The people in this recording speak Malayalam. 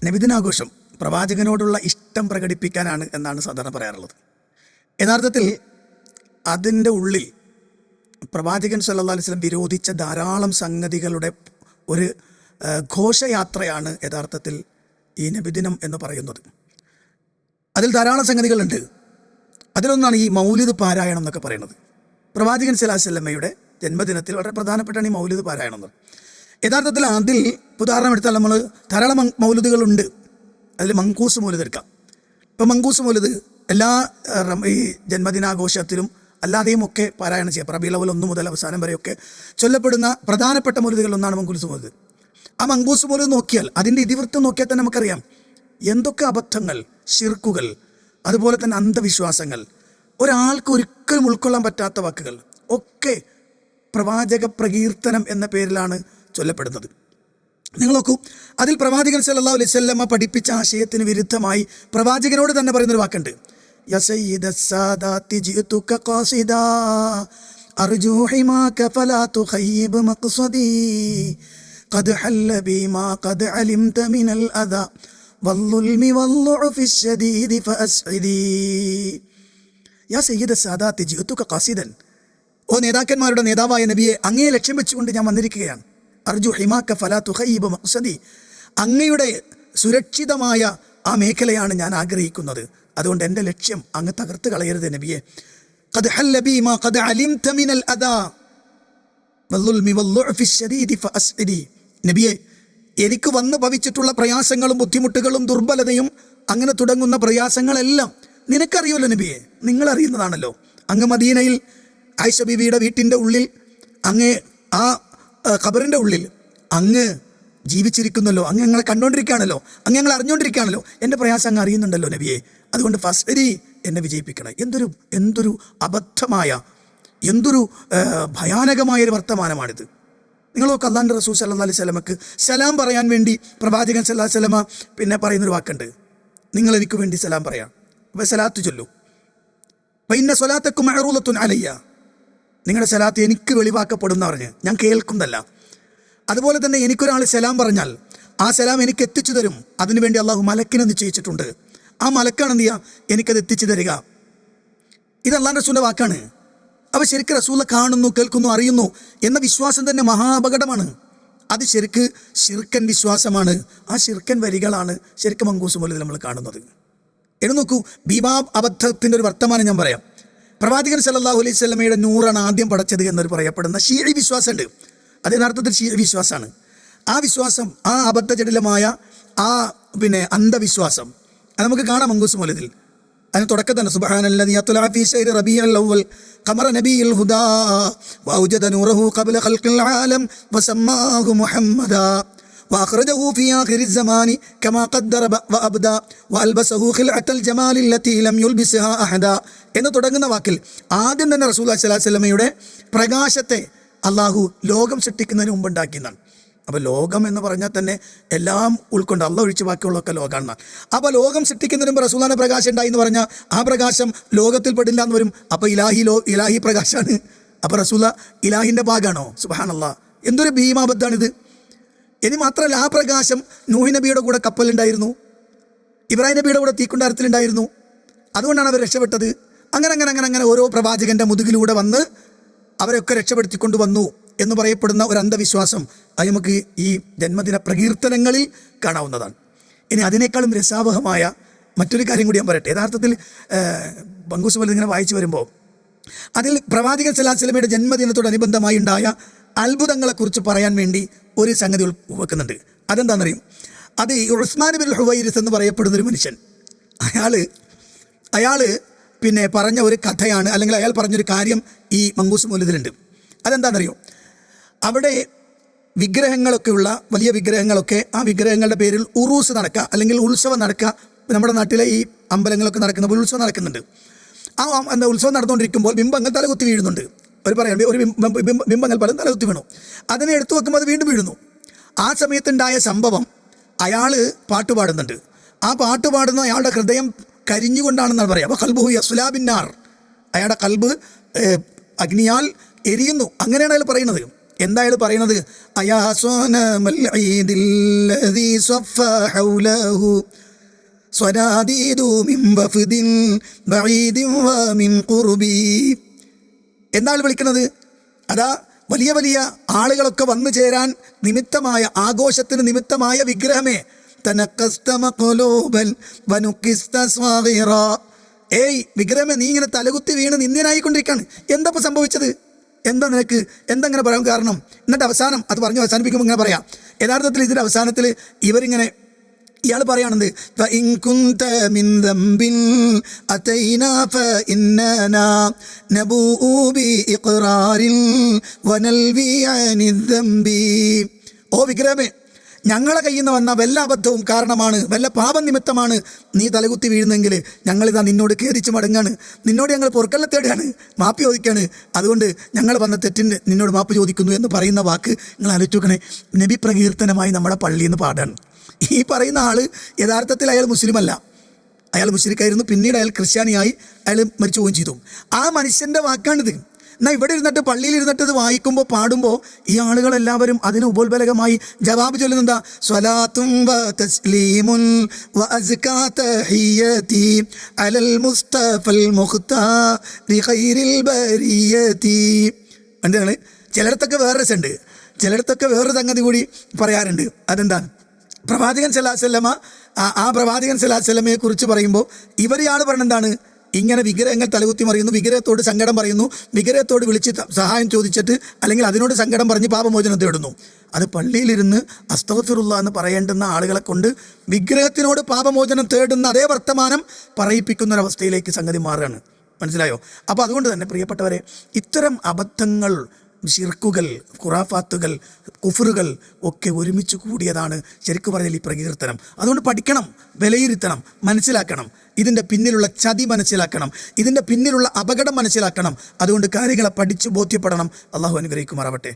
നബിദിനാഘോഷം പ്രവാചകനോടുള്ള ഇഷ്ടം പ്രകടിപ്പിക്കാനാണ് എന്നാണ് സാധാരണ പറയാറുള്ളത്. യഥാർത്ഥത്തിൽ അതിൻ്റെ ഉള്ളിൽ പ്രവാചകൻ സല്ലല്ലാഹു അലൈഹി വസല്ലം വിരോധിച്ച ധാരാളം സംഗതികളുടെ ഒരു ഘോഷയാത്രയാണ് യഥാർത്ഥത്തിൽ ഈ നബിദിനം എന്ന് പറയുന്നത്. അതിൽ ധാരാളം സംഗതികളുണ്ട്. അതിലൊന്നാണ് ഈ മൗലിദ് പാരായണം എന്നൊക്കെ പറയുന്നത്. പ്രവാചകൻ സല്ലല്ലാഹു അലൈഹി വസല്ലമയുടെ ജന്മദിനത്തിൽ വളരെ പ്രധാനപ്പെട്ടാണ് ഈ മൗലിദ് പാരായണം എന്ന്. യഥാർത്ഥത്തിൽ അതിൽ ഉദാഹരണം എടുത്താൽ നമ്മൾ ധാരാളം മൗലിദുകളുണ്ട്. അതിൽ മങ്കൂസ് മൗലിദ് എടുക്കാം. ഇപ്പം മങ്കൂസ് മൗലിദ് എല്ലാ ഈ ജന്മദിനാഘോഷത്തിലും അല്ലാതെയും ഒക്കെ പാരായണം ചെയ്യാം. റബീഉൽ അവ്വൽ 1 മുതൽ അവസാനം വരെയൊക്കെ ചൊല്ലപ്പെടുന്ന പ്രധാനപ്പെട്ട മൗലിദുകളിലൊന്നാണ് മങ്കൂസ് മൗലിദ്. ആ മങ്കൂസ് മൗലിദ് നോക്കിയാൽ, അതിൻ്റെ ഇതിവൃത്തം നോക്കിയാൽ തന്നെ നമുക്കറിയാം എന്തൊക്കെ അബദ്ധങ്ങൾ, ശിർക്കുകൾ, അതുപോലെ തന്നെ അന്ധവിശ്വാസങ്ങൾ, ഒരാൾക്ക് ഒരിക്കലും ഉൾക്കൊള്ളാൻ പറ്റാത്ത വാക്കുകൾ ഒക്കെ പ്രവാചക പ്രകീർത്തനം എന്ന പേരിലാണ് ചൊല്ലപ്പെടുന്നത്. നിങ്ങൾ നോക്കൂ, അതിൽ പ്രവാചകൻ സല്ലല്ലാഹു അലൈഹി വസല്ലമ പഠിപ്പിച്ച ആശയത്തിന് വിരുദ്ധമായി പ്രവാചകനോട് തന്നെ പറയുന്നൊരു വാക്കുണ്ട്. യാ സയ്യിദ സാദാതി ജിഅതുക ഖാസിദാ അർജു ഹിമാക ഫലാ തുഖയ്യിബ് മഖ്സദി ഖദ് ഹല്ല ബിമാ ഖദ് അലിംത മിനൽ അദാ വൽളുൽമി വൽളുഅഫി ശദീദി ഫഅസ്ഇദി. യാ സയ്യിദ സാദാതി ജിഅതുക ഖാസിദൻ, ഓ നേതാക്കന്മാരുടെ നേതാവായ നബിയെ, അങ്ങയെ ലക്ഷ്യം വെച്ചുകൊണ്ട് ഞാൻ വന്നിരിക്കുകയാണ്. അർജു ഹിമാക ഫലാ തുഖയ്യിബ് മഖ്സദി, അങ്ങയുടെ സുരക്ഷിതമായ ആ മേഖലയാണ് ഞാൻ ആഗ്രഹിക്കുന്നത്. അതുകൊണ്ട് എൻ്റെ ലക്ഷ്യം അങ്ങ് തകർത്ത് കളയരുത് നബിയെ. ഖദ് ഹല്ല ബിമാ ഖദ് അലിംത മിനൽ അദാ വൽളുൽമി വൽളുഅഫി ശദീദി ഫഅസ്ഇദി. നബിയെ, എനിക്ക് വന്നു ഭവിച്ചിട്ടുള്ള പ്രയാസങ്ങളും ബുദ്ധിമുട്ടുകളും ദുർബലതയും അങ്ങനെ തുടങ്ങുന്ന പ്രയാസങ്ങളെല്ലാം നിനക്കറിയുമല്ലോ നബിയെ, നിങ്ങളറിയുന്നതാണല്ലോ. അങ്ങ് മദീനയിൽ ആയിഷ ബീവിയുടെ വീട്ടിൻ്റെ ഉള്ളിൽ, അങ്ങ് ആ ഖബറിൻ്റെ ഉള്ളിൽ അങ്ങ് ജീവിച്ചിരിക്കുന്നല്ലോ, അങ്ങ് ഞങ്ങളെ കണ്ടുകൊണ്ടിരിക്കുകയാണല്ലോ, അങ്ങ് ഞങ്ങളെ അറിഞ്ഞുകൊണ്ടിരിക്കുകയാണല്ലോ. എൻ്റെ പ്രയാസം അങ്ങ് അറിയുന്നുണ്ടല്ലോ നബിയെ. അതുകൊണ്ട് ഫസ്അരി, എന്നെ വിജയിപ്പിക്കണം. എന്തൊരു അബദ്ധമായ, എന്തൊരു ഭയാനകമായൊരു വർത്തമാനമാണിത്. നിങ്ങളൊക്കെ അല്ലാഹുവിൻ്റെ റസൂൽ സല്ലല്ലാഹു അലൈഹി വസല്ലമക്ക് സലാം പറയാൻ വേണ്ടി പ്രവാചകൻ സല്ലല്ലാഹു അലൈഹി വസല്ലമ പിന്നെ പറയുന്നൊരു വാക്കുണ്ട്, നിങ്ങൾ എനിക്ക് വേണ്ടി സലാം പറയാം, അപ്പോൾ സലാത്ത് ചൊല്ലൂ. ഫഇന്ന സ്വലാത്തക്കും മഅറൂദത്തുൻ അലയ്യ, നിങ്ങളുടെ സലാത്ത് എനിക്ക് വെളിവാക്കപ്പെടും എന്ന് പറഞ്ഞ് ഞാൻ കേൾക്കുന്നതല്ല. അതുപോലെ തന്നെ എനിക്കൊരാൾ സലാം പറഞ്ഞാൽ ആ സലാം എനിക്ക് എത്തിച്ചു തരും. അതിനുവേണ്ടി അള്ളാഹു മലക്കിനെ നിശ്ചയിച്ചിട്ടുണ്ട്. ആ മലക്കാണ് എന്ത് ചെയ്യുക, എനിക്കത് എത്തിച്ചു തരിക. ഇത് അള്ളാഹുവിൻ്റെ റസൂലിൻ്റെ വാക്കാണ്. അപ്പോൾ ശരിക്കും റസൂലിനെ കാണുന്നു, കേൾക്കുന്നു, അറിയുന്നു എന്ന വിശ്വാസം തന്നെ മഹാപകടമാണ്. അത് ശരിക്ക് ശിർക്കൻ വിശ്വാസമാണ്. ആ ശിർക്കൻ വരികളാണ് ശരിക്കും മങ്കൂസ് മൗലിദിൽ നമ്മൾ കാണുന്നത്. നോക്കൂ, ഭീമാ അബദ്ധത്തിൻ്റെ ഒരു വർത്തമാനം ഞാൻ പറയാം. പ്രവാചകൻ സല്ലല്ലാഹു അലൈഹി വസല്ലമയുടെ നൂറാണ് ആദ്യം പടച്ചത് എന്നൊരു പറയപ്പെടുന്ന ഷീഈ വിശ്വാസമുണ്ട്. അത് യഥാർത്ഥത്തിൽ ഷീഈ വിശ്വാസമാണ്. ആ വിശ്വാസം, ആ അബദ്ധജടിലമായ ആ അന്ധവിശ്വാസം അത് നമുക്ക് കാണാം മങ്കൂസ് മൗലിദിൽ. അതിന് തുടക്കം തന്നെ സുബ്ഹാനല്ലദീ അത്ലഅ ഫീ ശഹ്രി റബീഉൽ അവ്വൽ ഖമറ നബിയുൽ ഹുദാ വഅൗജദ നൂറഹു ഖബ്ല ഖൽഖിൽ ആലം വസമ്മാഹു മുഹമ്മദാ وأخرجه في آخر الزمان كما قدر وأبدى وألبسه خلعة الجمال التي لم يلبسها أحدا എന്ന് തുടങ്ങുന്ന വാക്കിൽ ആദ്യം തന്നെ റസൂലുള്ളാഹി സ്വല്ലല്ലാഹു അലൈഹി വസല്ലമയുടെ പ്രകാശത്തെ അള്ളാഹു ലോകം സൃഷ്ടിക്കുന്നതിന് മുമ്പ് ഉണ്ടാക്കിയെന്നാണ്. അപ്പോൾ ലോകം എന്ന് പറഞ്ഞാൽ തന്നെ എല്ലാം ഉൾക്കൊണ്ട് അള്ളാഹ് ഒഴിച്ച് ബാക്കിയുള്ളതൊക്കെ ലോകമാണ്. അപ്പോൾ ലോകം സൃഷ്ടിക്കുന്നതിന് മുമ്പ് റസൂലുള്ളാഹിന്റെ പ്രകാശം ഉണ്ടായി എന്ന് പറഞ്ഞാൽ ആ പ്രകാശം ലോകത്തിൽ പെടില്ല എന്ന് വരും. അപ്പോൾ ഇലാഹി പ്രകാശമാണ്. അപ്പോൾ റസൂല ഇലാഹിൻ്റെ ഭാഗമാണോ? സുബ്ഹാനല്ലാഹ്, എന്തൊരു ഭീമാബദ്ധാണിത്. ഇനി മാത്രമല്ല, ആ പ്രകാശം നൂഹ് നബിയുടെ കൂടെ കപ്പലുണ്ടായിരുന്നു, ഇബ്രാഹിം നബിയുടെ കൂടെ തീക്കുണ്ടാരത്തിലുണ്ടായിരുന്നു. അതുകൊണ്ടാണ് അവർ രക്ഷപ്പെട്ടത്. അങ്ങനെ ഓരോ പ്രവാചകൻ്റെ മുതുകിലൂടെ വന്ന് അവരൊക്കെ രക്ഷപ്പെടുത്തിക്കൊണ്ട് വന്നു എന്ന് പറയപ്പെടുന്ന ഒരു അന്ധവിശ്വാസം അത് നമുക്ക് ഈ ജന്മദിന പ്രകീർത്തനങ്ങളിൽ കാണാവുന്നതാണ്. ഇനി അതിനേക്കാളും രസാവഹമായ മറ്റൊരു കാര്യം കൂടി ഞാൻ പറയട്ടെ. യഥാർത്ഥത്തിൽ മങ്കൂസ് മൗലിദ് ഇങ്ങനെ വായിച്ചു വരുമ്പോൾ അതിൽ പ്രവാചകൻ സല്ലല്ലാഹു അലൈഹി വസല്ലമയുടെ ജന്മദിനത്തോടനുബന്ധമായി ഉണ്ടായ അത്ഭുതങ്ങളെക്കുറിച്ച് പറയാൻ വേണ്ടി ഒരു സംഗതി വെക്കുന്നുണ്ട്. അതെന്താണെന്നറിയും? അത് ഉസ്മാൻ ബിൻ ഹുവൈരിസ് എന്ന് പറയപ്പെടുന്നൊരു മനുഷ്യൻ, അയാൾ പറഞ്ഞ ഒരു കഥയാണ്, അല്ലെങ്കിൽ അയാൾ പറഞ്ഞൊരു കാര്യം ഈ മങ്കൂസ് മൗലിദിലുണ്ട്. അതെന്താണെന്നറിയോ? അവിടെ വിഗ്രഹങ്ങളൊക്കെ ഉള്ള വലിയ വിഗ്രഹങ്ങളൊക്കെ, ആ വിഗ്രഹങ്ങളുടെ പേരിൽ ഉറൂസ് നടക്കുക, അല്ലെങ്കിൽ ഉത്സവം നടക്കുക. നമ്മുടെ നാട്ടിലെ ഈ അമ്പലങ്ങളൊക്കെ നടക്കുന്ന ഉത്സവം നടക്കുന്നുണ്ട്. ആ ഉത്സവം നടന്നുകൊണ്ടിരിക്കുമ്പോൾ ബിംബങ്ങൾ തലകുത്തി വീഴുന്നുണ്ട്. ഒരു ബിംബങ്ങൾ പലതും തലകുത്തി വീണു. അതിനെ എടുത്തു വെക്കുമ്പോൾ അത് വീണ്ടും വീഴുന്നു. ആ സമയത്തുണ്ടായ സംഭവം, അയാൾ പാട്ട് പാടുന്നുണ്ട്. ആ പാട്ട് പാടുന്ന അയാളുടെ ഹൃദയം കരിഞ്ഞുകൊണ്ടാണെന്നാണ് പറയുക. അപ്പോൾ ഖൽബുഹു യസ്ലാ ബിന്നാർ, അയാളുടെ കൽബ് അഗ്നിയാൽ എരിയുന്നു, അങ്ങനെയാണ് അയാൾ പറയുന്നത്. എന്താ അയാൾ പറയുന്നത്? അയാ സ്വനമൽ ഈദില്ലദീ സ്വഫ ഹൗലഹു സ്വനാദീദു മിൻ വഫദിൻ ബഈദിൻ വമിൻ ഖുർബി. എന്താണ് വിളിക്കുന്നത്? അതാ വലിയ വലിയ ആളുകളൊക്കെ വന്നു ചേരാൻ നിമിത്തമായ, ആഘോഷത്തിന് നിമിത്തമായ വിഗ്രഹമേ, തനഖസ്ത മഖ്ലൂബൻ വനുഖിസ്ത സ്വാഗിറ. ഏയ് വിഗ്രഹമേ, നീ ഇങ്ങനെ തലകുത്തി വീണ് നിന്ദ്യനായിക്കൊണ്ടിരിക്കുകയാണ്. എന്താ ഇപ്പോൾ സംഭവിച്ചത്? എന്താ നിനക്ക് എന്തെങ്ങനെ പറയാൻ കാരണം? എന്നിട്ട് അവസാനം അത് പറഞ്ഞ് അവസാനിപ്പിക്കുമ്പോൾ ഇങ്ങനെ പറയാം. യഥാർത്ഥത്തിൽ ഇതിൻ്റെ അവസാനത്തിൽ ഇവരിങ്ങനെ ഇയാൾ പറയാണെന്ത്? ഫഇൻ കുൻത മിൻ ദംബിൻ അതൈനാ ഫഇന്നനാ നബൂഉ ബിഇഖ്റാരിൻ വനൽവി അനിൽ ദംബി. ഓ വിഗ്രഹമേ, ഞങ്ങളെ കയ്യിൽ നിന്ന് വന്ന വല്ല അബദ്ധവും കാരണമാണ്, വല്ല പാപം നിമിത്തമാണ് നീ തലകുത്തി വീഴുന്നെങ്കിൽ ഞങ്ങളിതാ നിന്നോട് ഖേദിച്ച് മടങ്ങാണ്, നിന്നോട് ഞങ്ങൾ പൊറുക്കലിനെ തേടുകയാണ്, മാപ്പ് ചോദിക്കുകയാണ്. അതുകൊണ്ട് ഞങ്ങൾ വന്ന തെറ്റിന് നിന്നോട് മാപ്പ് ചോദിക്കുന്നു എന്ന് പറയുന്ന വാക്ക് നിങ്ങൾ ആലോചിക്കണേ. നബി പ്രകീർത്തനമായി നമ്മുടെ പള്ളിയിൽ നിന്ന് പാടാണ്. ഈ പറയുന്ന ആൾ യഥാർത്ഥത്തിൽ അയാൾ മുസ്ലിമല്ല, അയാൾ മുശ്രിക്കായിരുന്നു. പിന്നീട് അയാൾ ക്രിസ്ത്യാനിയായി, അയാൾ മരിച്ചു പോവുകയും ചെയ്തു. ആ മനുഷ്യൻ്റെ വാക്കാണിത്. എന്നാൽ ഇവിടെ ഇരുന്നിട്ട് പള്ളിയിൽ ഇരുന്നിട്ട് ഇത് വായിക്കുമ്പോൾ പാടുമ്പോൾ ഈ ആളുകളെല്ലാവരും അതിന് ഉപോത്ബലകമായി ജവാബ് ചൊല്ലുന്നെന്താ? സ്വലാത്തും വ തസ്ലീമുൻ വ അസ്കാ തഹിയ്യതി അലൽ മുസ്തഫൽ മുഖ്താരി ഖൈറിൽ ബരിയതി. എന്താണ്? ചിലയിടത്തൊക്കെ വേറെ രസമുണ്ട്, ചിലയിടത്തൊക്കെ വേറൊരു സംഗതി കൂടി പറയാറുണ്ട്. അതെന്താണ്? പ്രവാചകൻ സല്ലല്ലാഹു അലൈഹി വസല്ലമ, ആ പ്രവാചകൻ സല്ലല്ലാഹു അലൈഹി വസല്ലമയെ കുറിച്ച് പറയുമ്പോൾ ഇവരെയാണ് പറയുന്നത് എന്താണ്? ഇങ്ങനെ വിഗ്രഹങ്ങൾ തലകുത്തി മറിയുന്നു, വിഗ്രഹത്തോട് സങ്കടം പറയുന്നു, വിഗ്രഹത്തോട് വിളിച്ച് സഹായം ചോദിച്ചിട്ട് അല്ലെങ്കിൽ അതിനോട് സങ്കടം പറഞ്ഞ് പാപമോചനം തേടുന്നു. അത് പള്ളിയിലിരുന്ന് അസ്തഗ്ഫിറുല്ലാഹ് എന്ന് പറയേണ്ടുന്ന ആളുകളെ കൊണ്ട് വിഗ്രഹത്തിനോട് പാപമോചനം തേടുന്ന അതേ വർത്തമാനം പറയിപ്പിക്കുന്നൊരവസ്ഥയിലേക്ക് സംഗതി മാറുകയാണ്. മനസ്സിലായോ? അപ്പോൾ അതുകൊണ്ട് തന്നെ പ്രിയപ്പെട്ടവരെ, ഇത്തരം അബദ്ധങ്ങൾ, ശിർക്കുകൾ, ഖുറാഫാത്തുകൾ, കുഫറുകൾ ഒക്കെ ഒരുമിച്ച് കൂടിയതാണ് ശരിക്കും പറഞ്ഞാൽ ഈ പ്രകീർത്തനം. അതുകൊണ്ട് പഠിക്കണം, വിലയിരുത്തണം, മനസ്സിലാക്കണം, ഇതിൻ്റെ പിന്നിലുള്ള ചതി മനസ്സിലാക്കണം, ഇതിൻ്റെ പിന്നിലുള്ള അപകടം മനസ്സിലാക്കണം. അതുകൊണ്ട് കാര്യങ്ങളെ പഠിച്ച് ബോധ്യപ്പെടണം. അള്ളാഹു അനുഗ്രഹിക്കുമാറാവട്ടെ.